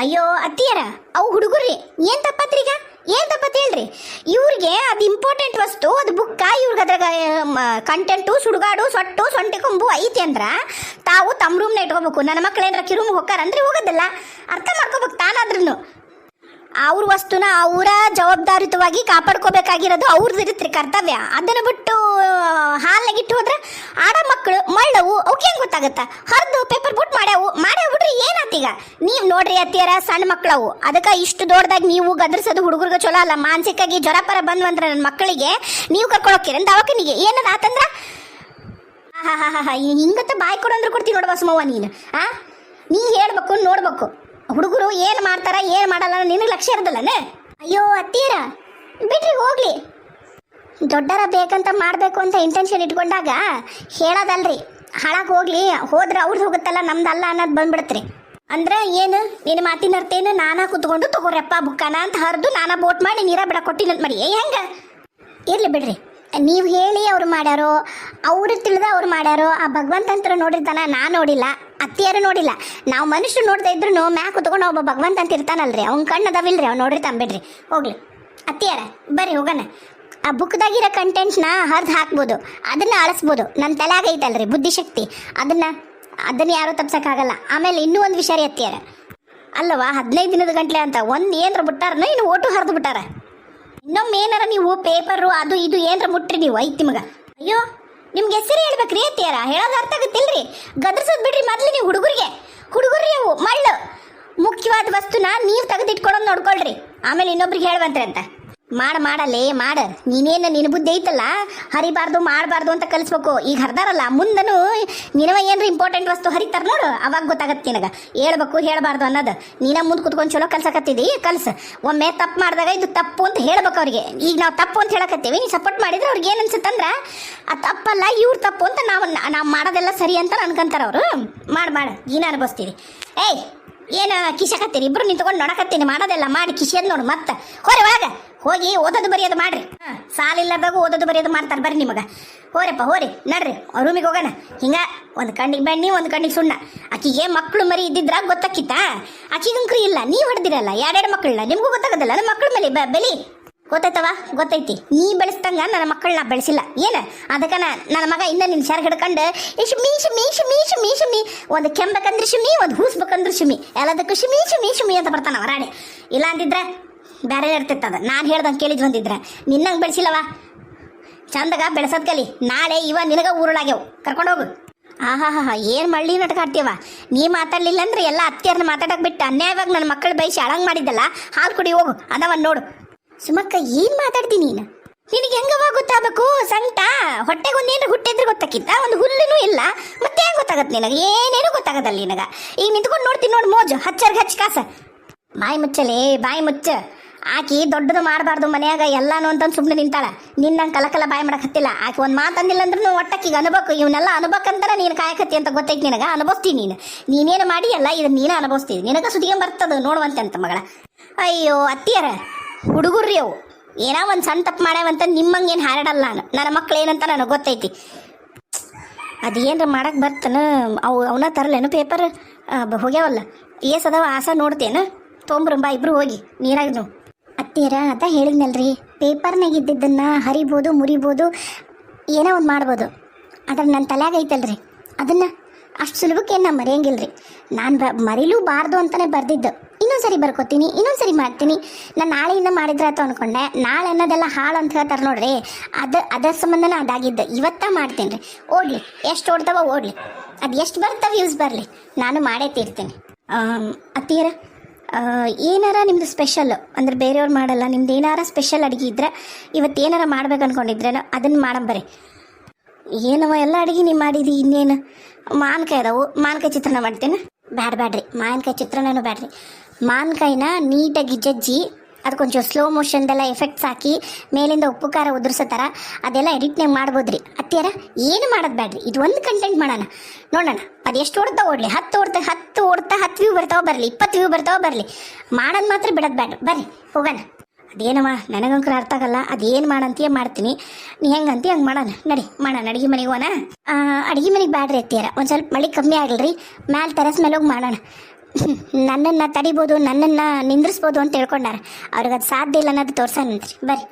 ಅಯ್ಯೋ ಅತ್ತಿಯರ ಅವು ಹುಡುಗರ್ರಿ ಏನ್ ತಪ್ಪತ್ರಿ ಈಗ ಏನ್ ತಪ್ಪತ್ ಹೇಳ್ರಿ. ಇವ್ರಿಗೆ ಅದು ಇಂಪಾರ್ಟೆಂಟ್ ವಸ್ತು, ಅದು ಬುಕ್ಕ, ಇವ್ರಿಗೆ ಅದ್ರಾಗ ಕಂಟೆಂಟು, ಸುಡುಗಾಡು, ಸೊಟ್ಟು, ಸೊಂಟಿ ಕೊಂಬು ಐತಿ ಅಂದ್ರ ತಾವು ತಮ್ಮ ರೂಮ್ನ ಇಟ್ಕೋಬೇಕು. ನನ್ನ ಮಕ್ಳು ಏನಾರ ಕಿರುಮ್ ಹೋಗ್ತಾರಂದ್ರೆ ಹೋಗೋದಿಲ್ಲ, ಅರ್ಥ ಮಾಡ್ಕೋಬೇಕು ತಾನಾದ್ರೂ. ಅವ್ರ ವಸ್ತುನ ಅವರ ಜವಾಬ್ದಾರಿತವಾಗಿ ಕಾಪಾಡ್ಕೋಬೇಕಾಗಿರೋದು ಅವ್ರದ್ದು ಇರುತ್ತೆ ಕರ್ತವ್ಯ. ಅದನ್ನು ಬಿಟ್ಟು ಹಾಲ್ನಾಗಿಟ್ಟು ಹೋದ್ರೆ ಆಡ ಮಕ್ಕಳು ಮಳ್ಳವು ಅವಕ್ಕೆ ಹೆಂಗೆ ಗೊತ್ತಾಗತ್ತ? ಹರಿದು ಪೇಪರ್ ಬುಟ್ ಮಾಡ್ಯಾವು ಬಿಡ್ರಿ ಏನಾತೀಗ. ನೀವು ನೋಡ್ರಿ ಅತ್ತಿಯರ ಸಣ್ಣ ಮಕ್ಕಳವು, ಅದಕ್ಕೆ ಇಷ್ಟು ದೊಡ್ಡದಾಗಿ ನೀವು ಗದರ್ಸೋದು ಹುಡುಗರಿಗೆ ಚಲೋ ಅಲ್ಲ. ಮಾನಸಿಕವಾಗಿ ಜ್ವರ ಪರ ಬಂದ್ವಂದ್ರೆ ನನ್ನ ಮಕ್ಕಳಿಗೆ ನೀವು ಕರ್ಕೊಳಕ್ಕಿರ ದವಾಖಾನಿಗೆ ಏನದ ಆತಂದ್ರ ಹಿಂಗತ್ತ ಬಾಯಿ ಕೊಡಂದ್ರೆ ಕೊಡ್ತೀನಿ ನೋಡ ಬಸಮ್ಮವ್ವ ನೀನು. ನೀ ಹೇಳ್ಬೇಕು ನೋಡ್ಬೇಕು ಹುಡುಗರು ಏನು ಮಾಡ್ತಾರ ಏನು ಮಾಡಲ್ಲ ನಿನಗೆ ಲಕ್ಷ್ಯ ಇರೋದಿಲ್ಲನ? ಅಯ್ಯೋ ಅತ್ತೀರ ಬಿಡ್ರಿ ಹೋಗ್ಲಿ. ದೊಡ್ಡರ ಬೇಕಂತ ಮಾಡಬೇಕು ಅಂತ ಇಂಟೆನ್ಷನ್ ಇಟ್ಕೊಂಡಾಗ ಹೇಳೋದಲ್ರಿ, ಹಾಳಾಗಿ ಹೋಗ್ಲಿ, ಹೋದ್ರೆ ಅವ್ರದ್ದು ಹೋಗುತ್ತಲ್ಲ ನಮ್ದಲ್ಲ ಅನ್ನೋದು ಬಂದ್ಬಿಡತ್ರಿ. ಅಂದ್ರೆ ಏನು ನಿನ್ನ ಮಾತಿನ ಅರ್ಥ ಏನು? ನಾನಾ ಕುತ್ಕೊಂಡು ತಗೋರಪ್ಪ ಬುಕ್ಕನ ಅಂತ ಹರಿದು ನಾನಾ ಬೋಟ್ ಮಾಡಿ ನೀರ ಬಿಡ ಕೊಟ್ಟಿನಂತ ಮಾಡಿ ಹೆಂಗ? ಇರ್ಲಿ ಬಿಡ್ರಿ, ನೀವು ಹೇಳಿ ಅವ್ರು ಮಾಡ್ಯಾರೋ, ಅವ್ರು ತಿಳಿದ ಅವ್ರು ಮಾಡ್ಯಾರೋ. ಆ ಭಗವಂತಂತ್ರ ನೋಡಿರ್ತಾನ, ನಾ ನೋಡಿಲ್ಲ, ಅತ್ತಿಯಾರು ನೋಡಿಲ್ಲ. ನಾವು ಮನುಷ್ಯರು ನೋಡ್ತಾ ಇದ್ರು ಮ್ಯಾಕ್ ಕುತ್ಕೊಂಡು ಒಬ್ಬ ಭಗವಂತ ಅಂತ ಇರ್ತಾನಲ್ರಿ, ಅವ್ನ ಕಣ್ಣು ಅದಾವಿಲ್ರಿ, ಅವ್ನು ನೋಡಿರ್ತಾನೆ. ಬಿಡ್ರಿ ಹೋಗ್ಲಿ ಅತ್ತಿಯಾರ, ಬರ್ರಿ ಹೋಗೋಣ. ಆ ಬುಕ್ದಾಗಿರೋ ಕಂಟೆಂಟ್ಸ್ನ ಹರಿದು ಹಾಕ್ಬೋದು, ಅದನ್ನ ಅಳಿಸ್ಬೋದು. ನನ್ನ ತಲೆಯಾಗ ಐತಲ್ರಿ ಬುದ್ಧಿಶಕ್ತಿ, ಅದನ್ನ ಯಾರೂ ತಪ್ಸಕ್ಕಾಗಲ್ಲ. ಆಮೇಲೆ ಇನ್ನೂ ಒಂದು ವಿಷಯ ರೀ ಅತ್ತಿಯಾರ, ಅಲ್ಲವಾ 15 ದಿನದ ಗಂಟ್ಲೆ ಅಂತ ಒಂದು ಏನ್ರ ಬಿಟ್ಟಾರನ ಇನ್ನು ಓಟು ಹರಿದು ಬಿಟ್ಟಾರ. ಇನ್ನೊಮ್ಮೆ ಏನಾರ ನೀವು ಪೇಪರು ಅದು ಇದು ಏನಾರ ಮುಟ್ರಿ ನೀವು ಐತಿ ಮಗ. ಅಯ್ಯೋ ನಿಮ್ಗೆ ಹೆಸರು ಹೇಳ್ಬೇಕ್ರಿ ಅತ್ತಿಯಾರ, ಹೇಳೋದು ಅರ್ಥ ಆಗುತ್ತಿಲ್ರಿ. ಗದರ್ಸೋದು ಬಿಡ್ರಿ ಮೊದ್ಲು ನೀವು ಹುಡುಗರಿಗೆ ಅವು ಮಳ್ಳು ಮುಖ್ಯವಾದ ವಸ್ತುನ ನೀವು ತೆಗೆದಿಟ್ಕೊಳ್ಳೋದು ನೋಡ್ಕೊಳ್ರಿ. ಆಮೇಲೆ ಇನ್ನೊಬ್ರಿಗೆ ಹೇಳ್ಬಂತ್ರಿ ಅಂತ ಮಾಡಲೇ ಮಾಡ. ನೀನೇನು ನಿನ್ನ ಬುದ್ಧಿ ಐತಲ್ಲ, ಹರಿಬಾರ್ದು ಮಾಡಬಾರ್ದು ಅಂತ ಕಲಿಸ್ಬೇಕು. ಈಗ ಹರಿದಾರಲ್ಲ ಮುಂದನು ನಿನವ ಏನ್ರಿ ಇಂಪಾರ್ಟೆಂಟ್ ವಸ್ತು ಹರಿತಾರ ನೋಡು, ಅವಾಗ ಗೊತ್ತಾಗತ್ತೆ ನಿನಗೆ ಹೇಳ್ಬೇಕು ಹೇಳಬಾರ್ದು ಅನ್ನೋದು. ನೀನ ಮುಂದೆ ಕುತ್ಕೊಂಡು ಚಲೋ ಕಲ್ಸಕತ್ತಿದಿ, ಕಲ್ಸ. ಒಮ್ಮೆ ತಪ್ಪು ಮಾಡಿದಾಗ ಇದು ತಪ್ಪು ಅಂತ ಹೇಳ್ಬೇಕು ಅವ್ರಿಗೆ. ಈಗ ನಾವು ತಪ್ಪು ಅಂತ ಹೇಳಕತ್ತೀವಿ, ನೀ ಸಪೋರ್ಟ್ ಮಾಡಿದ್ರೆ ಅವ್ರಿಗೆ ಏನು ಅನ್ಸುತ್ತಂದ್ರೆ ಆ ತಪ್ಪಲ್ಲ ಇವ್ರು ತಪ್ಪು ಅಂತ ನಾವು ಮಾಡೋದೆಲ್ಲ ಸರಿ ಅಂತ ಅನ್ಕೊಂತಾರ ಅವರು. ಮಾಡ ನೀನು ಅನುಭವಿಸ್ತೀವಿ. ಏಯ್ ಏನು ಕಿಸಕತ್ತೀರಿ ಇಬ್ರು ನಿಂತ್ಕೊಂಡು ನೋಡಕತ್ತೀನಿ, ಮಾಡೋದೆಲ್ಲ ಮಾಡಿ ಕಿಸಿಯದ್ ನೋಡು. ಮತ್ತೆ ಹೊರವಾಗ ಹೋಗಿ ಓದೋದು ಬರೆಯೋದು ಮಾಡ್ರಿ. ಸಾಲಿಲ್ಲದಾಗ ಓದೋದು ಬರೆಯೋದು ಮಾಡ್ತಾರೆ. ಬರ್ರಿ ನಿಮಗೆ ಹೋರಪ್ಪ ಹೋರಿ ನಡ್ರಿ ರೂಮಿಗೆ ಹೋಗೋಣ. ಹಿಂಗ ಒಂದು ಕಣ್ಣಿಗೆ ಬೆಣ್ಣಿ ಒಂದು ಕಣ್ಣಿಗೆ ಸುಣ್ಣ. ಆಕಿಗೆ ಮಕ್ಕಳು ಮರಿ ಇದ್ದಿದ್ರ ಗೊತ್ತಾಕಿತ್ತ, ಆಕಿಗಂಕ್ರು ಇಲ್ಲ. ನೀವು ಹೊಡೆದಿರಲ್ಲ ಎರಡೆರಡು ಮಕ್ಕಳನ್ನ, ನಿಮಗೂ ಗೊತ್ತಾಗೋದಿಲ್ಲ. ನನ್ನ ಮಕ್ಕಳ ಮೇಲೆ ಬೆಲಿ ಗೊತ್ತಾಯ್ತವ? ಗೊತ್ತೈತಿ. ನೀ ಬೆಳೆಸ್ದಂಗ ನನ್ನ ಮಕ್ಕಳನ್ನ ಬೆಳೆಸಿಲ್ಲ ಏನು? ಅದಕ್ಕೆ ನನ್ನ ಮಗ ಇನ್ನ ನಿನ್ನ ಸೆರ್ ಹಿಡ್ಕೊಂಡು ಶುಮಿ ಶುಮಿ ಶುಮಿ ಶುಮಿ ಶುಮಿ, ಒಂದು ಕೆಂಬೇಕಂದ್ರೆ ಶುಮಿ, ಒಂದು ಹೂಸ್ಬೇಕಂದ್ರೆ ಶುಮಿ, ಎಲ್ಲದಕ್ಕೂ ಶುಮಿ ಶುಮಿ ಶುಮಿ ಅಂತ ಬರ್ತಾನ ರಾಣಿ. ಇಲ್ಲ ಅಂದಿದ್ರೆ ಬೇರೆ ಇರ್ತಿತ್ತದ. ನಾನು ಹೇಳ್ದಂಗೆ ಕೇಳಿದ್ ಬಂದಿದ್ರೆ ನಿನ್ನಂಗೆ ಬೆಳೆಸಿಲ್ಲವ. ಚಂದಗ ಬೆಳೆಸೋದ್ ಕಲಿ. ನಾಳೆ ಇವ ನಿನಗ ಊರುಳಾಗ್ಯವು, ಕರ್ಕೊಂಡು ಹೋಗು. ಏನು ಮಳ್ಳಿ ನಾಟಕ ಆಡ್ತೀವ. ನೀ ಮಾತಾಡ್ಲಿಲ್ಲ ಅಂದ್ರೆ ಎಲ್ಲ ಅತ್ತಿಯರ್ನ ಮಾತಾಡಕ್ ಬಿಟ್ಟು ಅನ್ಯಾಯವಾಗಿ ನನ್ನ ಮಕ್ಕಳು ಬಯಸಿ ಅಳಂಗ್ ಮಾಡಿದ್ದಲ್ಲ. ಹಾಲು ಕುಡಿ ಹೋಗು, ಅದವನ್ ನೋಡು. ಸುಮಕ್ಕ ಏನ್ ಮಾತಾಡ್ತೀನಿ ನೀನು? ನಿನಗೆ ಹೆಂಗವ ಗೊತ್ತಾಗಬೇಕು? ಸಂಕಟ ಹೊಟ್ಟೆಗೆ ಒಂದೇನು ಹುಟ್ಟಿದ್ರೆ ಗೊತ್ತಾಕಿತ್ತ, ಒಂದು ಹುಲ್ಲೂ ಇಲ್ಲ, ಮತ್ತೆ ಹೆಂಗ್ ಗೊತ್ತಾಗತ್ತೆ ನಿನಗೆ? ಏನೇನು ಗೊತ್ತಾಗದಲ್ಲ ನಿನಗ. ಈಗ ನಿಂತ್ಕೊಂಡು ನೋಡ್ತೀನಿ ನೋಡು ಮೋಜು ಹಚ್ಚರ್ಗೆ ಹಚ್ಚ ಕಾಸ. ಬಾಯಿ ಮುಚ್ಚಲೇ ಬಾಯಿ ಮುಚ್ಚ. ಆಕಿ ದೊಡ್ಡದು ಮಾಡಬಾರ್ದು ಮನ್ಯಾಗ ಎಲ್ಲಾನು ಅಂತಂದು ಸುಮ್ಮನೆ ನಿಂತಾಳ. ನಿನ್ನಂಗೆ ಕಲಕಲ ಬಾಯಿ ಮಾಡಕ್ ಹತ್ತಿಲ್ಲ. ಆಕೆ ಒಂದು ಮಾತಂದಿಲ್ಲ ಅಂದ್ರೂ ಒಟ್ಟಕ್ಕಿಗೆ ಅನುಭವಕ್ಕೆ ಇವನ್ನೆಲ್ಲ ಅನುಭವಕ್ಕಂತಾರ ನೀನು ಕಾಯಕತ್ತಿ ಅಂತ ಗೊತ್ತೈತಿ ನಿನಗ. ಅನುಭವಿಸ್ತೀನಿ ನೀನೇನು ಮಾಡಿ ಎಲ್ಲ ಇದನ್ನ ನೀನು ಅನುಭವಿಸ್ತೀನಿ. ನಿನಗ ಸುದಿಗೆ ಬರ್ತದ ನೋಡುವಂತೆ ಅಂತ ಮಗಳ. ಅಯ್ಯೋ ಅತ್ತಿಯರ ಹುಡುಗರ್ರಿ ಅವು ಏನೋ ಒಂದು ಸಣ್ಣ ತಪ್ಪು ಮಾಡ್ಯಾವಂತ ನಿಮ್ಮಂಗೆ ಏನು ಹಾರಾಡಲ್ಲ. ನನ್ನ ಮಕ್ಳು ಏನಂತ ನನಗೆ ಗೊತ್ತೈತಿ. ಅದೇನ್ರ ಮಾಡಕ್ಕೆ ಬರ್ತಾನ ಅವನ ತರಲೇನು ಪೇಪರ್ ಹೋಗ್ಯಾವಲ್ಲ ಏಸದವ ಆಸ ನೋಡ್ತೇನು? ತೊಂಬ್ರಂಬ ಇಬ್ರು ಹೋಗಿ ನೀರಾಗ. ಅತ್ತಿಯರ ಅದ ಹೇಳಿದ್ನಲ್ರಿ, ಪೇಪರ್ನಾಗ ಇದ್ದಿದ್ದನ್ನ ಹರಿಬೋದು ಮುರಿಬೋದು ಏನೋ ಒಂದು ಮಾಡ್ಬೋದು. ಅದ್ರ ನನ್ನ ತಲೆಯಾಗ ಐತಲ್ರಿ, ಅದನ್ನು ಅಷ್ಟು ಸುಲಭಕ್ಕೆ ನಾ ಮರೆಯಂಗಿಲ್ರಿ. ನಾನು ಮರಿಲೂಬಾರ್ದು ಅಂತಲೇ ಬರ್ದಿದ್ದು. ಇನ್ನೊಂದ್ಸರಿ ಬರ್ಕೋತೀನಿ, ಇನ್ನೊಂದ್ಸರಿ ಮಾಡ್ತೀನಿ. ನಾನು ನಾಳೆಯಿಂದ ಮಾಡಿದ್ರೆ ಆಯ್ತು ಅಂದ್ಕೊಂಡೆ. ನಾಳೆ ಅನ್ನೋದೆಲ್ಲ ಹಾಳು ಅಂತ ಹೇಳ್ತಾರೆ ನೋಡ್ರಿ, ಅದರ ಸಂಬಂಧನ ಅದಾಗಿದ್ದು. ಇವತ್ತ ಮಾಡ್ತೀನಿ ರೀ. ಓಡಲಿ ಎಷ್ಟು ಓಡ್ತಾವ ಓಡಲಿ, ಅದು ಎಷ್ಟು ಬರ್ತಾವ ಯೂಸ್ ಬರಲಿ, ನಾನು ಮಾಡೇ ತೀರ್ತೀನಿ. ಅತ್ತಿಯರ ಏನಾರ ನಿಮ್ಮದು ಸ್ಪೆಷಲ್ ಅಂದ್ರೆ ಬೇರೆಯವ್ರು ಮಾಡಲ್ಲ, ನಿಮ್ದು ಏನಾರ ಸ್ಪೆಷಲ್ ಅಡುಗೆ ಇದ್ರೆ ಇವತ್ತು ಏನಾರ ಮಾಡ್ಬೇಕು ಅನ್ಕೊಂಡಿದ್ರೇನೋ ಅದನ್ನು ಮಾಡಂಬರಿ. ಏನವ ಎಲ್ಲ ಅಡುಗೆ ನೀವು ಮಾಡಿದಿ, ಇನ್ನೇನು ಮಾನ್ಕಾಯಿ ಅದಾವು, ಮಾನ್ಕಾಯಿ ಚಿತ್ರಾನ್ನ ಮಾಡ್ತೇನೆ. ಬ್ಯಾಡ್ರಿ ಮಾವಿನಕಾಯಿ ಚಿತ್ರಾನ್ನೂ ಬ್ಯಾಡ್ರಿ. ಮಾನ್ಕಾಯಿನ ನೀಟಾಗಿ ಜಜ್ಜಿ ಅದಕ್ಕೊಂಚೂರು ಸ್ಲೋ ಮೋಷನ್ದೆಲ್ಲ ಎಫೆಕ್ಟ್ಸ್ ಹಾಕಿ ಮೇಲಿಂದ ಉಪ್ಪು ಖಾರ ಉದುರ್ಸೋ ಥರ ಅದೆಲ್ಲ ಎಡಿಟ್ನಾಗ ಮಾಡ್ಬೋದ್ರಿ. ಅತ್ತಿಯರ ಏನು ಮಾಡೋದು ಬ್ಯಾಡ್ರಿ, ಇದು ಒಂದು ಕಂಟೆಂಟ್ ಮಾಡೋಣ ನೋಡೋಣ. ಅದು ಎಷ್ಟು ಓಡ್ತಾ ಓಡಲಿ, 10 ಓಡ್ತಾ 10 ವ್ಯೂ ಬರ್ತಾವ ಬರಲಿ, 20 ವ್ಯೂ ಬರ್ತಾವ ಬರಲಿ, ಮಾಡೋದು ಮಾತ್ರ ಬಿಡೋದು ಬ್ಯಾಡ್ರಿ. ಬರ್ರಿ ಹೋಗೋಣ. ಅದೇನವ ನನಗಂಕರ ಅರ್ಥ ಆಗಲ್ಲ. ಅದೇನು ಮಾಡಂತೀಯ ಮಾಡ್ತೀನಿ, ನೀ ಹೆಂಗೆ ಅಂತೀಯ ಹಂಗೆ ಮಾಡೋಣ. ಮಾಡೋಣ ಅಡುಗೆ ಮನೆಗೆ ಹೋಗೋಣ. ಅಡುಗೆ ಮನೆಗೆ ಬ್ಯಾಡ್ರಿ ಅತ್ತಿಯರ, ಒಂದು ಸ್ವಲ್ಪ ಮಳೆ ಕಮ್ಮಿ ಆಗಲ್ರಿ, ಮ್ಯಾಲೆ ಟೆರಸ್ ಮೇಲೆ ಹೋಗಿ ಮಾಡೋಣ. ನನ್ನನ್ನು ತಡಿಬೋದು, ನನ್ನನ್ನು ನಿಂದ್ರಿಸ್ಬೋದು ಅಂತ ತಿಳ್ಕೊಂಡಾರ. ಅವ್ರಿಗೆ ಅದು ಸಾಧ್ಯ ಇಲ್ಲ ಅನ್ನೋದು ತೋರ್ಸಂತ್ರಿ. ಬರ್ರಿ.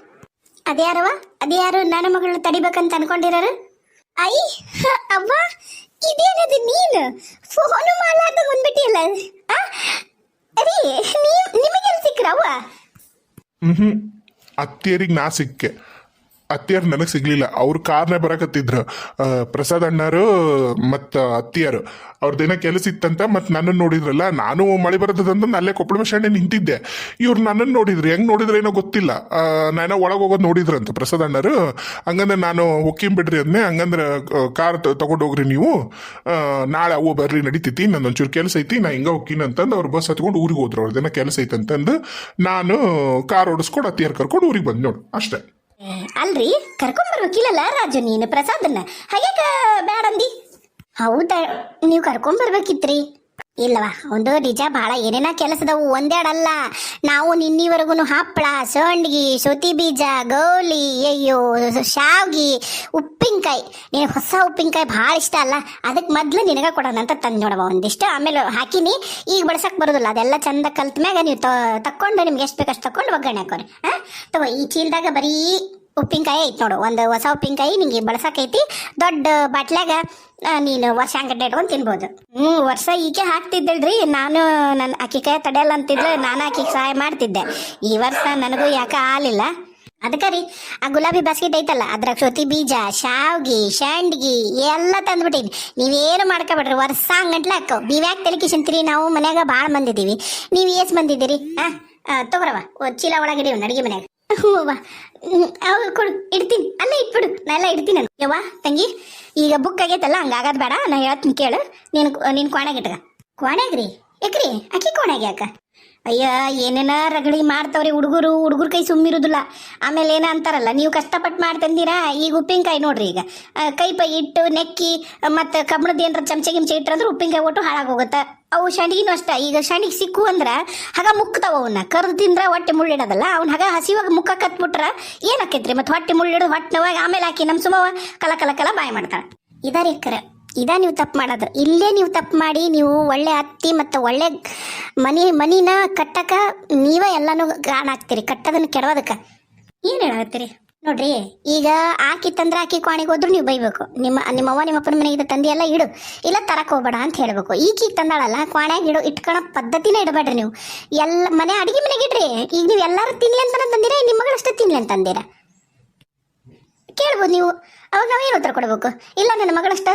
ಅದ್ಯಾರು ನನ್ನ ಮಗಳನ್ನ ತಡಿಬೇಕಂತ ಅನ್ಕೊಂಡಿರೋರು? ಐ ಅವ್ವ, ಇದೇನದು ನೀನು ಫೋನು ಮಾಡಲಾರ್ದ ಬಂದ್ಬಿಟ್ಟಿಲ್ಲ. ಅರಿ ನಿಮಗೆಲ್ಲ ಸಿಕ್ಕ್ರವ್ವ? ಅತ್ತಿಯರಿಗೆ ನಾ ಸಿಕ್ಕೆ, ಅತ್ತಿಯರು ನನಗೆ ಸಿಗ್ಲಿಲ್ಲ. ಅವ್ರ ಕಾರ್ನೇ ಬರಕತ್ತಿದ್ರು, ಪ್ರಸಾದ್ ಅಣ್ಣರು ಮತ್ತು ಅತ್ತಿಯರು. ಅವ್ರದ್ದೇನೋ ಕೆಲಸ ಇತ್ತಂತ ಮತ್ತು ನನ್ನನ್ನು ನೋಡಿದ್ರಲ್ಲ, ನಾನು ಮಳೆ ಬರ್ತದಂತ ಅಲ್ಲೇ ಕೊಪ್ಪಳ ಬಸ್ ಸ್ಟ್ಯಾಂಡ್ ನಿಂತಿದ್ದೆ. ಇವ್ರು ನನ್ನನ್ನು ನೋಡಿದ್ರು, ಹೆಂಗೆ ನೋಡಿದ್ರೆ ಏನೋ ಗೊತ್ತಿಲ್ಲ. ನಾನು ಒಳಗೆ ಹೋಗೋದು ನೋಡಿದ್ರಂತ ಪ್ರಸಾದ್ ಅಣ್ಣರು. ಹಂಗಂದ್ರೆ ನಾನು ಹೊಕ್ಕಿಂ ಬಿಡ್ರಿ ಅದನ್ನೇ, ಹಂಗಂದ್ರೆ ಕಾರ್ ತಗೊಂಡು ಹೋಗ್ರಿ ನೀವು, ನಾಳೆ ಅವು ಬರ್ರಿ ನಡೀತೈತಿ, ನನ್ನ ಒಂಚೂರು ಕೆಲಸ ಐತಿ, ನಾ ಹಿಂಗೆ ಹೊಕ್ಕಿನ ಅಂತಂದು ಅವ್ರು ಬಸ್ ಹತ್ಕೊಂಡು ಊರಿಗೆ ಹೋದ್ರು. ಅವ್ರದ್ದೇನೋ ಕೆಲಸ ಐತೆ ಅಂತಂದು ನಾನು ಕಾರ್ ಓಡಿಸ್ಕೊಂಡು ಅತ್ತಿಯರು ಕರ್ಕೊಂಡು ಊರಿಗೆ ಬಂದು ನೋಡು ಅಷ್ಟೇ. ಅಲ್ರಿ, ಕರ್ಕೊಂಬರ್ಬೇಕಿಲ್ಲಲ್ಲ ರಾಜು ನೀನು ಪ್ರಸಾದನ್ನ, ಹಾಗ್ಯಾಕ ಬ್ಯಾಡ ಅಂದಿ? ಹೌದಾ, ನೀವು ಕರ್ಕೊಂಬರ್ಬೇಕಿತ್ರಿ. ಇಲ್ಲವಾ, ಒಂದು ನಿಜ ಭಾಳ ಏನೇನ ಕೆಲಸದವು, ಒಂದೆರಡಲ್ಲ. ನಾವು ನಿನ್ನಿವರೆಗೂ ಹಪ್ಪಳ, ಸಂಡ್ಗಿ, ಸೊತಿ ಬೀಜ, ಗೌಲಿ, ಅಯ್ಯೋ ಶಾವ್ಗಿ, ಉಪ್ಪಿನಕಾಯಿ. ನೀನು ಹೊಸ ಉಪ್ಪಿನಕಾಯಿ ಭಾಳ ಇಷ್ಟ ಅಲ್ಲ, ಅದಕ್ಕೆ ಮೊದ್ಲು ನಿನಗೆ ಕೊಡೋಣ ಅಂತ ತಂದು ನೋಡವ ಒಂದಿಷ್ಟು. ಆಮೇಲೆ ಹಾಕಿನಿ, ಈಗ ಬಳಸಕ್ಕೆ ಬರೋದಿಲ್ಲ, ಅದೆಲ್ಲ ಚಂದ ಕಲ್ತ ಮ್ಯಾಗ ನೀವು ತಕ್ಕೊಂಡು ನಿಮ್ಗೆ ಎಷ್ಟು ಬೇಕಷ್ಟು ತಕೊಂಡು ಒಗ್ಗರಣೆ ಹಾಕೋರಿ. ತಗೋ, ಈ ಚೀಲದಾಗ ಬರೀ ಉಪ್ಪಿನಕಾಯಿ ಐತಿ ನೋಡು, ಒಂದು ಹೊಸ ಉಪ್ಪಿನಕಾಯಿ ನಿಂಗೆ ಬಳಸಕ್ಕೈತಿ. ದೊಡ್ಡ ಬಾಟ್ಲಾಗ ನೀನು ವರ್ಷ ಹಂಗಡ್ಡೆ ಇಟ್ಕೊಂಡು ತಿನ್ಬೋದು. ವರ್ಷ ಈಕೆ ಹಾಕ್ತಿದ್ದಳ್ರಿ, ನಾನು ನನ್ನ ಆಕಿ ಕೈ ತಡೆಯಲ್ಲ ಅಂತಿದ್ಲು, ನಾನು ಆಕಿಗೆ ಸಹಾಯ ಮಾಡ್ತಿದ್ದೆ. ಈ ವರ್ಷ ನನಗೂ ಯಾಕೆ ಹಾಲಿಲ್ಲ, ಅದಕ್ಕೆ ರೀ ಆ ಗುಲಾಬಿ ಬಾಸ್ಕೆಟ್ ಐತಲ್ಲ, ಅದ್ರಾಗ ಸೊತಿ ಬೀಜ, ಶಾವ್ಗಿ, ಶಾಂಡ್ಗಿ ಎಲ್ಲ ತಂದ್ಬಿಟ್ಟೀನಿ. ನೀವೇನು ಮಾಡ್ಕೊಬೇಡ್ರಿ, ವರ್ಷ ಹಂಗಂಟ್ಲೆ ಹಾಕೋ. ನೀವ್ಯಾಕೆ ತಲೆಕಿಸಂತೀರಿ? ನಾವು ಮನ್ಯಾಗ ಭಾಳ ಮಂದಿದ್ದೀವಿ, ನೀವು ಎಷ್ಟು ಬಂದಿದ್ದೀರಿ? ತಗೋರವ, ಚೀಲ ಒಳಗಿಡೀವಿ ಅಡುಗೆ ಮನ್ಯಾಗ. ಹೂವ ಅವಾಗ ಕೊಡು, ಇಡ್ತೀನಿ, ಅಲ್ಲೇ ಇಟ್ಬಿಡು, ನಾ ಎಲ್ಲ ಇಡ್ತೀನಿ. ಯವ್ವ ತಂಗಿ, ಈಗ ಬುಕ್ ಆಗೈತಲ್ಲ, ಹಂಗಾಗದ್ ಬೇಡ, ನಾ ಹೇಳ್ತೀನಿ ಕೇಳು. ನೀನು ಕೋಣೆಗೆ ಇಟ್ಕ. ಕೋಣೆಗ್ರಿ ಯಾಕ್ರಿ? ಅಕ್ಕಿ ಕೋಣೆಗೆ ಯಾಕ? ಅಯ್ಯ, ಏನೇನ ರಗಳಿ ಮಾಡ್ತಾವ್ರಿ ಹುಡುಗರು ಕೈ ಸುಮ್ಮಿರುದಿಲ್ಲ. ಆಮೇಲೆ ಏನ ಅಂತಾರಲ್ಲ, ನೀವು ಕಷ್ಟಪಟ್ಟು ಮಾಡ್ತಂದಿರಾ. ಈಗ ಉಪ್ಪಿನಕಾಯಿ ನೋಡ್ರಿ, ಈಗ ಕೈ ಪೈ ಇಟ್ಟು ನೆಕ್ಕಿ ಮತ್ತು ಕಬ್ಬಣದ ಏನಾರ ಚಮಚೆ ಗಿಮ್ಚೆ ಇಟ್ರಂದ್ರೆ ಉಪ್ಪಿನಕಾಯಿ ಒಟ್ಟು ಹಾಳಾಗೋಗುತ್ತೆ. ಅವು ಶಂಡಿಗಿನೂ ಅಷ್ಟೇ, ಈಗ ಶಂಡಿಗೆ ಸಿಕ್ಕು ಅಂದ್ರೆ ಹಾಗ ಮುಕ್ತಾವ, ಅವನ್ನ ಕರ್ದು ತಿಂದ್ರೆ ಹೊಟ್ಟೆ ಮುಳ್ಳಿಡೋದಲ್ಲ, ಅವ್ನ ಹಾಗ ಹಸಿವಾಗ ಮುಖ ಕತ್ಬಿಟ್ರೆ ಏನಾಕೈತ್ರಿ? ಮತ್ತು ಹೊಟ್ಟೆ ಮುಳ್ಳಿಡೋದು, ಹೊಟ್ಟೆ ನೋವಾಗಿ ಆಮೇಲೆ ಹಾಕಿ ನಮ್ಮ ಸುಮವ ಕಲ ಬಾಯ್ ಮಾಡ್ತಾಳೆ. ಇದಾರಿ ಕರೆ, ಇದಾ ನೀವು ತಪ್ಪು ಮಾಡೋದು. ಇಲ್ಲೇ ನೀವು ತಪ್ಪು ಮಾಡಿ, ನೀವು ಒಳ್ಳೆ ಅತ್ತಿ ಮತ್ತು ಒಳ್ಳೆ ಮನಿನ ಕಟ್ಟಕ ನೀವೇ ಎಲ್ಲನೂ ಗಾಣ ಹಾಕ್ತೀರಿ, ಕಟ್ಟದನ್ನು ಕೆಡೋದಕ್ಕೆ. ಏನು ಹೇಳತ್ತೀರಿ ನೋಡ್ರಿ? ಈಗ ಆಕಿ ತಂದ್ರೆ ಆಕಿ ಕೋಣೆಗೆ ಹೋದ್ರು ನೀವು ಬೈಬೇಕು, ನಿಮ್ಮವ್ವ ನಿಮ್ಮಪ್ಪನ ಮನೆಗೆ ತಂದಿ ಎಲ್ಲ ಇಡು, ಇಲ್ಲ ತರಕ್ಕೆ ಹೋಗ್ಬೇಡ ಅಂತ ಹೇಳಬೇಕು. ಈಗೀಗ ತಂದಾಳಲ್ಲ, ಕೋಣೆಗೆ ಇಟ್ಕೊಳೋ ಪದ್ಧತಿನೇ ಇಡಬೇಡ್ರಿ ನೀವು. ಎಲ್ಲ ಮನೆ ಅಡುಗೆ ಮನೆಗೆ ಇಡ್ರಿ. ಈಗ ನೀವು ಎಲ್ಲರೂ ತಿನ್ಲಿ ಅಂತ ತಂದಿರ, ನಿಮ್ಮ ಮಗಳಷ್ಟೇ ತಿನ್ಲಿ ಅಂತಂದಿರ ಕೇಳ್ಬೋದು ನೀವು. ಅವಾಗ ನಾವೇನು ಉತ್ತರ ಕೊಡ್ಬೇಕು? ಇಲ್ಲ, ನನ್ನ ಮಗಳಷ್ಟ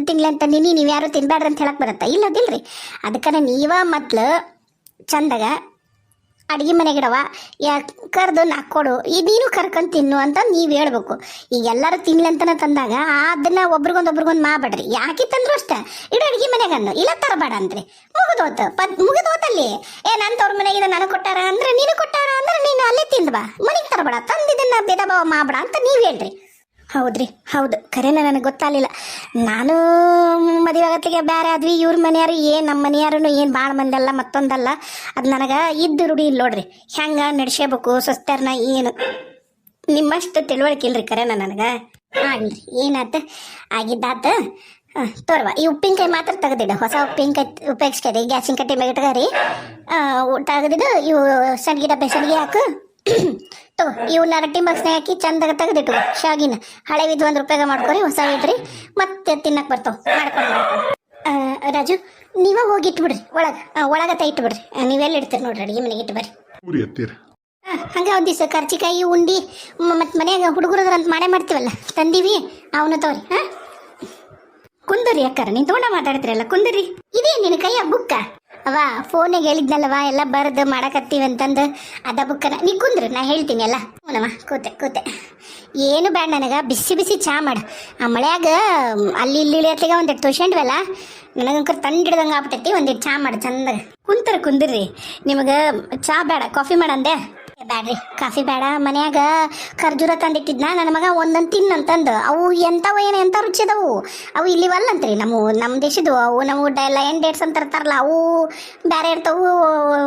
ತಿನ್ಲಿ ಅಂತಂದಿನಿ, ನೀವು ಯಾರು ತಿನ್ಬೇಡ್ರಿ ಅಂತ ಹೇಳಕ್ ಬರುತ್ತಾ? ಇಲ್ಲದಿಲ್ರಿ. ಅದಕ್ಕೆ ನೀವ ಮೊದ್ಲು ಚಂದಾಗ ಅಡುಗೆ ಮನೆಗಿಡವ ಕರೆದು ನಾಕೊಡು, ಈ ನೀನು ಕರ್ಕೊಂಡು ತಿನ್ನು ಅಂತ ನೀವು ಹೇಳ್ಬೇಕು. ಈಗ ಎಲ್ಲರೂ ತಿನ್ಲಿ ಅಂತನ ತಂದಾಗ ಅದನ್ನ ಒಬ್ರಿಗೊಂದು ಮಾಡ್ಬೇಡ್ರಿ. ಯಾಕೆ ತಂದ್ರು ಅಷ್ಟೇ, ಇಡು ಅಡುಗೆ ಮನೆಗನ್ನು, ಇಲ್ಲ ತರಬೇಡ ಅಂತ್ರಿ. ಮುಗಿದೋತಲ್ಲಿ. ನನ್ನ ತವ್ರ ಮನೆಗಿದ ನನಗೆ ಕೊಟ್ಟಾರ ಅಂದ್ರೆ, ನೀನು ಕೊಟ್ಟಾರ ಅಂದ್ರೆ ನೀನು ಅಲ್ಲೇ ತಿಂದ್ ಬಾ, ಮನೆಗೆ ತರಬೇಡ, ತಂದಿದ್ದನ್ನ ಭೇದ ಭಾವ ಮಾಡ್ಬೇಡ ಅಂತ ನೀವು ಹೇಳ್ರಿ. ಹೌದ್ರಿ, ಹೌದು, ಖರೇನ ನನಗೆ ಗೊತ್ತಾಗಲಿಲ್ಲ. ನಾನು ಮದುವೆ ಆಗತ್ತಿಗೆ ಬೇರೆ ಆದ್ವಿ, ಇವ್ರ ಮನೆಯಾರು ಏನು ನಮ್ಮ ಮನೆಯಾರು ಏನು ಭಾಳ ಮಂದಲ್ಲ, ಮತ್ತೊಂದಲ್ಲ. ಅದು ನನಗೆ ಇದ್ದು ರೂಢಿ ಇಲ್ಲ ನೋಡ್ರಿ, ಹೆಂಗೆ ನಡೆಸ್ಕೋಬೇಕು ಸ್ವಸ್ಥರನ್ನ. ಏನು ನಿಮ್ಮಷ್ಟು ತಿಳುವಳಿಕೆ ಇಲ್ರಿ ಖರೇನ ನನಗೆ. ಆಗಲ್ರಿ, ಏನಾತ ಆಗಿದ್ದಾತ. ತೋರ್ವ, ಈ ಉಪ್ಪಿನಕಾಯಿ ಮಾತ್ರ ತೆಗೆದಿಡು, ಹೊಸ ಉಪ್ಪಿನಕಾಯಿ ಉಪಯೋಗಿಸ್ಕರಿ. ಗ್ಯಾಸಿನ ಕಟ್ಟೆ ಮೇಗಟ್ಗಾರಿ ತೆಗೆದಿದ್ದು. ಇವು ಸಣ್ಗಿಡ ಬೆಸಣಿಗೆ ಹಾಕು ತಗೋ. ಇವನ್ನ ರೊಟ್ಟಿ ಬಾಕ್ಸ್ನಾಗ ಹಾಕಿ ಚಂದಾಗ ತೆಗೆದಿಟ್ಟು ಶಾಗಿನ ಹಳೆವಿದ್ದು ₹1 ಮಾಡ್ಕೊರಿ, ಹೊಸ ಇಡ್ರಿ, ಮತ್ತೆ ತಿನ್ನಕ್ಕೆ ಬರ್ತಾವ ಮಾಡ್ಕೊಂಡು. ರಾಜು, ನೀವ ಹೋಗಿ ಇಟ್ಬಿಡ್ರಿ ಒಳಗತ್ತ ಇಟ್ಬಿಡ್ರಿ. ನೀವೆಲ್ಲ ಇಡ್ತೀರಿ ನೋಡ್ರಿ, ಅಡುಗೆ ಮನೆಗೆ ಇಟ್ಟು ಬರ್ರಿ. ಹಂಗೆ ಒಂದು ದಿವಸ ಕರ್ಚಿಕಾಯಿ ಉಂಡಿ ಮತ್ತು ಮನ್ಯಾಗ ಹುಡುಗರದ್ರಂತ ಮಾಡ್ತೀವಲ್ಲ, ತಂದೀವಿ, ಅವನು ತಗೋರಿ. ಕುಂದರಿ ಅಕ್ಕಾರ, ನೀನು ತೊಗೊಂಡ ಮಾತಾಡ್ತಿರಲ್ಲ, ಕುಂದರಿ. ಇದೇ ನಿನ್ನ ಕೈಯ ಬುಕ್ಕ ಅವ ಫೋನಿಗೆ ಹೇಳಿದ್ನಲ್ಲವ, ಎಲ್ಲ ಬರೆದು ಮಾಡಕತ್ತೀವಿ ಅಂತಂದು ಅದ ಬುಕ್ಕನ. ನೀ ಕುಂದ್ರು, ನಾ ಹೇಳ್ತೀನಿ ಎಲ್ಲ. ಹ್ಞೂನವ, ಕೂತೆ ಏನು ಬೇಡ ನನಗೆ, ಬಿಸಿ ಚಾ ಮಾಡು. ಆ ಮಳೆಯಾಗ ಅಲ್ಲಿ ಇಲ್ಲಿ ಹತ್ತಿಗೆ ಒಂದಿಟ್ಟು ತೋಷಂಡ್ವಲ್ಲ, ನನಗಂಕರ್ ತಂಡಿಡ್ದಂಗೆ ಆಗ್ಬಿಟ್ಟೈತಿ. ಒಂದಿಟ್ಟು ಚಾ ಮಾಡು ಚಂದಾಗ. ಕುಂದ್ರಿ. ನಿಮಗೆ ಚಾ ಬೇಡ, ಕಾಫಿ ಮಾಡಂದೆ? ಬ್ಯಾಡ್ರಿ, ಕಾಫಿ ಬೇಡ. ಮನ್ಯಾಗ ಖರ್ಜೂರ ತಂದಿಟ್ಟಿದ್ನ ನನ್ನ ಮಗ, ಒಂದೊಂದು ತಿನ್ನಂತಂದು. ಅವು ಎಂಥವು ಏನು ಎಂಥ ರುಚಿ ಅದಾವು. ಅವು ಇಲ್ಲಿವಲ್ಲಂತ್ರಿ, ನಮ್ಮ ದೇಶದ್ದು. ಅವು ನಾವು ಲಯನ್ ಡೇಟ್ಸ್ ಅಂತ ಇರ್ತಾರಲ್ಲ, ಅವು ಬೇರೆ ಇರ್ತಾವು,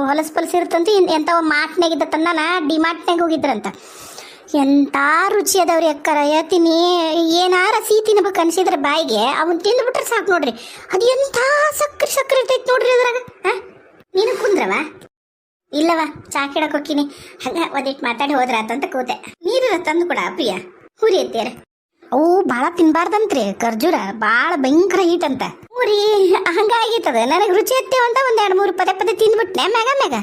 ಹೊಲಸು ಇರ್ತಂತ. ಎಂಥವ ಮಾಟ್ನಾಗಿದ್ದ ತಂದಾನ, ಡಿಮಾರ್ಟ್ನಾಗ ಹೋಗಿದ್ರಂತ. ಎಂಥ ರುಚಿ ಅದಾವ್ರಿ ಅಕ್ಕರ, ಹೇಳ್ತೀನಿ. ಏನಾರ ಸಿಹಿ ತಿನ್ಬೇಕು ಅನ್ಸಿದ್ರೆ ಬಾಯಿಗೆ ಅವನ್ ತಿಂದ್ಬಿಟ್ರೆ ಸಾಕು ನೋಡ್ರಿ. ಅದು ಎಂಥ ಸಕ್ಕರೆ ಇರ್ತೈತಿ ನೋಡ್ರಿ ಅದ್ರಾಗ. ನೀನು ಕುಂದ್ರವ ಇಲ್ಲವ ಚಾ ಕೇಳಕ್ ಹೋಗ್ತೀನಿ ಹಂಗ ಒಂದಿಟ್ಟು ಮಾತಾಡಿ ಹೋದ್ರಾತಂತ ಕೂತೆ ನೀರು ತಂದು ಕೊಡ ಪ್ರಿಯ ಹುರಿ ಎತ್ತೀರ ಅವು ಭಾಳ ತಿನ್ಬಾರ್ದಂತ್ರಿ ಖರ್ಜೂರ ಭಾಳ ಭಯಂಕರ ಹೀಟ್ ಅಂತ ಊರಿ ಹಂಗಾಗಿತ್ತದ ನನಗೆ ರುಚಿ ಎತ್ತೇವಂತ ಒಂದು 2-3 ಪದೇ ತಿಂದ್ಬಿಟ್ನೆ ಮ್ಯಾಗ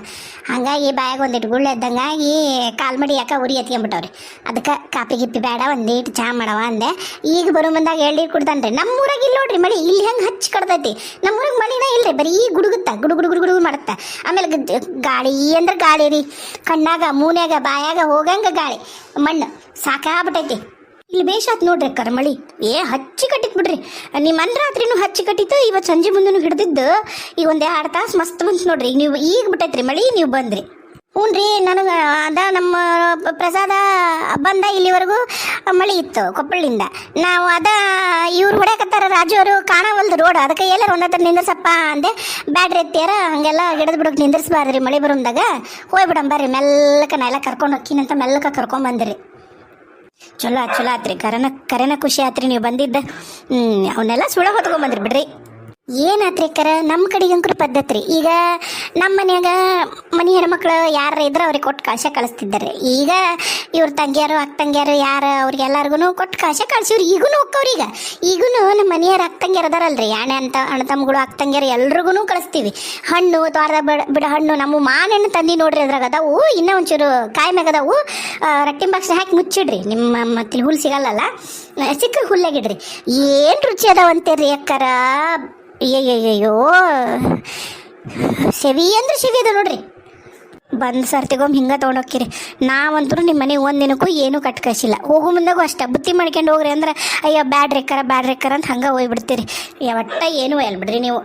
ಹಂಗಾಗಿ ಬಾಯಾಗ ಒಂದಿಟ್ಟು ಗುಳ್ಳೆ ಇದ್ದಂಗಾಗಿ ಕಾಲ್ಮಡಿ ಯಾಕೆ ಉರಿ ಎತ್ಕೊಂಡ್ಬಿಟ್ಟವ್ರಿ ಅದಕ್ಕೆ ಕಾಪಿ ಗಿಪ್ಪಿ ಬೇಡ ಒಂದಿಟ್ಟು ಚಾ ಮಾಡವ ಅಂದೆ ಈಗ ಬರೋ ಮುಂದಾಗ ಎಳ್ನೀರು ಕುಡ್ದಾನ್ರಿ ನಮ್ಮೂರಾಗ ಇಲ್ಲ ನೋಡ್ರಿ ಮಳಿ ಇಲ್ಲಿ ಹೆಂಗೆ ಹಚ್ಚಿ ಕಡ್ದೈತಿ ನಮ್ಮೂರಾಗ ಮಳಿನ ಇಲ್ರಿ ಬರೀ ಗುಡುಗುತ್ತ ಗುಡುಗುಡು ಮಾಡುತ್ತ ಆಮೇಲೆ ಗಾಳಿ ಅಂದ್ರೆ ಗಾಳಿ ರೀ ಕಣ್ಣಾಗ ಮೂನ್ಯಾಗ ಬಾಯಾಗ ಹೋಗಂಗ ಗಾಳಿ ಮಣ್ಣು ಸಾಕಾಗ್ಬಿಟ್ಟೈತಿ ಇಲ್ಲಿ ಬೇಷಾತ್ ನೋಡ್ರಿ ಅಕ್ಕಾರ ಮಳಿ ಹಚ್ಚಿ ಕಟ್ಟಿತ್ ಬಿಡ್ರಿ ನಿಮ್ಮ ರಾತ್ರಿನೂ ಹಚ್ಚಿ ಕಟ್ಟಿತ್ತು ಇವತ್ತು ಸಂಜೆ ಮುಂದೂ ಹಿಡ್ದಿದ್ದು ಈಗ ಒಂದು 2 ತಾಸು ಮಸ್ತ್ ಬಂತು ನೋಡ್ರಿ ಈಗ ಬಿಟ್ಟೈತ್ರಿ ಮಳಿ ನೀವು ಬಂದ್ರಿ ಹ್ಞೂ ರೀ ನನಗೆ ಅದ ನಮ್ಮ ಪ್ರಸಾದ ಬಂದ ಇಲ್ಲಿವರೆಗೂ ಮಳಿ ಇತ್ತು ಕೊಪ್ಪಳಿಂದ ನಾವು ಅದ ಇವ್ರು ಹೊಡ್ಯಾಕತ್ತಾರ ರಾಜು ಅವರು ಕಾಣವಲ್ದು ರೋಡ್ ಅದಕ್ಕೆ ಎಲ್ಲರೂ ಒಂದತ್ರ ನಿಂದ್ರಸಪ್ಪ ಅಂದೆ ಬ್ಯಾಡ್ರಿ ಎತ್ತಿಯಾರ ಹಂಗೆಲ್ಲ ಗಿಡದ ಬಿಡೋಕೆ ನಿಂದ್ರಿಸ್ಬಾರ್ದ್ರಿ ಮಳಿ ಬರೋದಾಗ ಹೋಗ್ಬಿಡಂಬರ್ರಿ ಮೆಲ್ಲಕ ನಾ ಎಲ್ಲ ಕರ್ಕೊಂಡು ಹೋಗ್ತೀನಂತ ಮೆಲ್ಲಕ ಕರ್ಕೊಂಬಂದ್ರಿ ಚಲೋ ಆತ್ರಿ ಕರೆನ ಖುಷಿ ಆತ್ರಿ ನೀವು ಬಂದಿದ್ದ ಅವನ್ನೆಲ್ಲ ಸುಳ ಹೊತ್ಕೊಂಬಂದ್ರಿ ಬಿಡ್ರಿ ಏನಾತ್ರಿ ಕರ ನಮ್ಮ ಕಡೆಗಂಕರು ಪದ್ಧತಿ ರೀ ಈಗ ನಮ್ಮ ಮನ್ಯಾಗ ಮನೆ ಹೆಣ್ಮಕ್ಳು ಯಾರು ಇದ್ರೆ ಅವ್ರಿಗೆ ಕೊಟ್ಟು ಕಳಿಸ್ತಿದ್ದಾರೆ ಈಗ ಇವ್ರ ತಂಗಿಯಾರು ಅಕ್ಕ ತಂಗಿಯಾರು ಯಾರು ಅವ್ರಿಗೆಲ್ಲರಿಗೂ ಕೊಟ್ಟು ಕಳ್ಸಿವ್ರಿ ಈಗೂ ಹೋಗ್ಕವ್ರಿ ಈಗೂ ನಮ್ಮ ಮನೆಯವ್ರ ಅಕ್ಕ ತಂಗಿಯರು ಅದಾರಲ್ರಿ ಅಣ್ಣ ತಮ್ಮಗಳು ಅಕ್ಕ ತಂಗಿಯರು ಎಲ್ರಿಗೂ ಕಳಿಸ್ತೀವಿ ಹಣ್ಣು ತೋಟದಾಗ ಬಿಡ ಹಣ್ಣು ನಮ್ಮ ಮಾನಣ್ಣು ತಂದಿ ನೋಡ್ರಿ ಅದ್ರಾಗ ಅದಾವು ಇನ್ನೂ ಒಂಚೂರು ಕಾಯಿ ಮ್ಯಾಗ ಅದಾವು ರಟ್ಟಿನ ಬಾಕ್ಸ್ ಹಾಕಿ ಮುಚ್ಚಿಡ್ರಿ ನಿಮ್ಮ ಮತ್ತೆ ಹುಲ್ಲು ಸಿಗಲ್ಲಲ್ಲ ಸಿಕ್ಕ ಹುಲ್ಲಾಗಿಡ್ರಿ ಏನು ರುಚಿ ಅದಾವಂತೀರಿ ಅಕ್ಕರ ಅಯ್ಯಯ್ಯೋ ಸೆವಿ ಅಂದ್ರೆ ಸೆವಿ ಅದ ನೋಡ್ರಿ ಬಂದು ಸರ್ತಿಗೊಮ್ಮೆ ಹಿಂಗೆ ತೊಗೊಂಡೋಗ್ಕಿರಿ ನಾವಂತರೂ ನಿಮ್ಮ ಮನೆಗೆ ಒಂದಿನಕ್ಕೂ ಏನೂ ಕಟ್ ಕಳಿಸಿಲ್ಲ ಹೋಗೋ ಮುಂದಾಗೂ ಅಷ್ಟೇ ಬುತ್ತಿ ಮಾಡ್ಕೊಂಡು ಹೋಗ್ರಿ ಅಂದ್ರೆ ಅಯ್ಯೋ ಬ್ಯಾಡ್ರಿ ಕರ ಅಂತ ಹಂಗೆ ಹೋಗ್ಬಿಡ್ತೀರಿ ಒಟ್ಟ ಏನೂ ಬಿಡ್ರಿ ನೀವು